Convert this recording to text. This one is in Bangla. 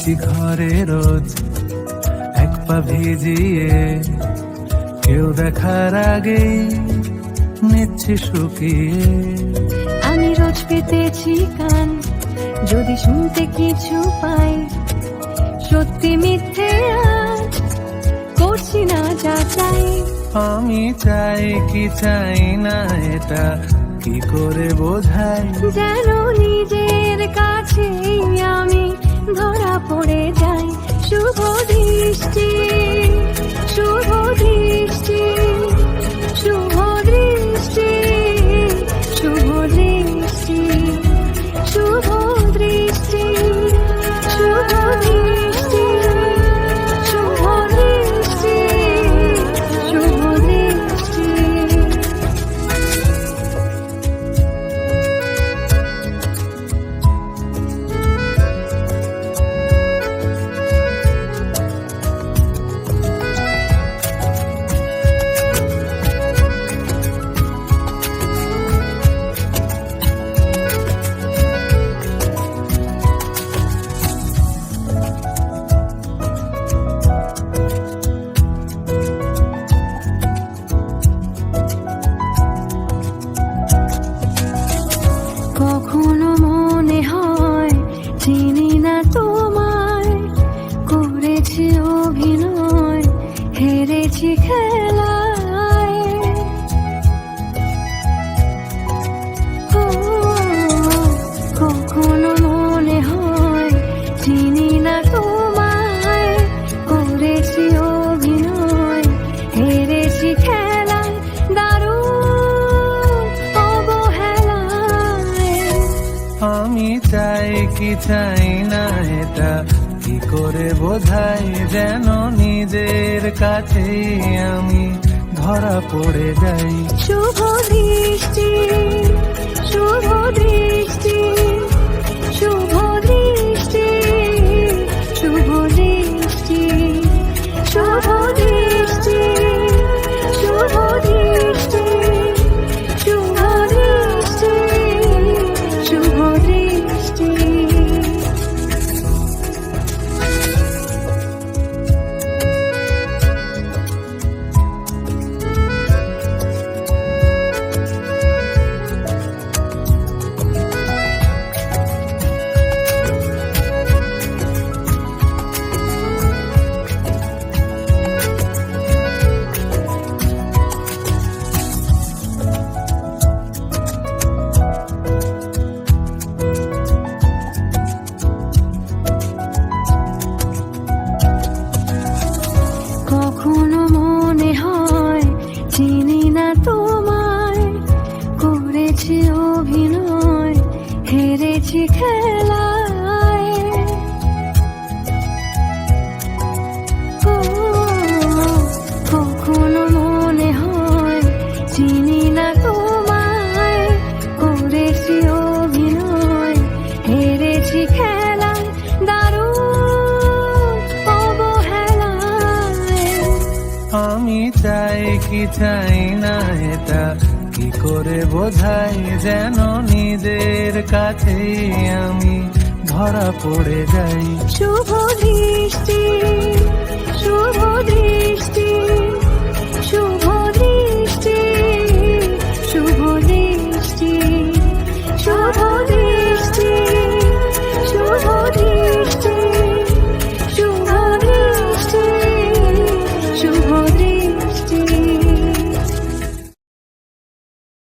আসছি ঘরে রোজ এক পা ভিজিয়ে, কেউ দেখার আগেই নিচ্ছি শুকিয়ে। আমি রোজ পেতেছি কান, যদি শুনতে কিছু পাই, সত্যি মিথ্যে আজ করছি না যাচাই। আমি চাই কি চাই না এটা কি করে বোঝাই, যেন নিজের কাছেই আমি ধরা পড়ে যাই। শুভ দৃষ্টি, শুভ দৃষ্টি, শুভ দৃষ্টি, শুভ দৃষ্টি, শুভ দৃষ্টি, শুভ দৃষ্টি, শুভ দৃষ্টি, শুভ দৃষ্টি। কখনো মনে হয় চিনি না তোমায়, করেছি অভিনয়, হেরেছি খেলায়। ও, কখনো মনে হয় চিনি না তোমায়, করেছি অভিনয়, হেরেছি খেলায়। দারুণ অবহেলায়। আমি চাই কি চাই না এটা কি করে বোঝাই, যেন নিজের কাছে আমি ধরা পড়ে যাই। শুভ দৃষ্টি, শুভ দৃষ্টি, শুভ দৃষ্টি, শুভ দৃষ্টি, শুভ দৃষ্টি, শুভ দৃষ্টি, শুভ দৃষ্টি, শুভ দৃষ্টি। কখনো মনে হয় চিনি না তোমায়, করেছি অভিনয়, হেরেছি খেলায়। ও, কখনো মনে হয় চিনি না তোমায়, করেছি অভিনয়, হেরেছি খেলায়। দারুণ অবহেলায়। আমি চাই কি চাই না এটা কি করে বোঝাই, যেন নিজের কাছে আমি ধরা পড়ে যাই। শুভ দৃষ্টি,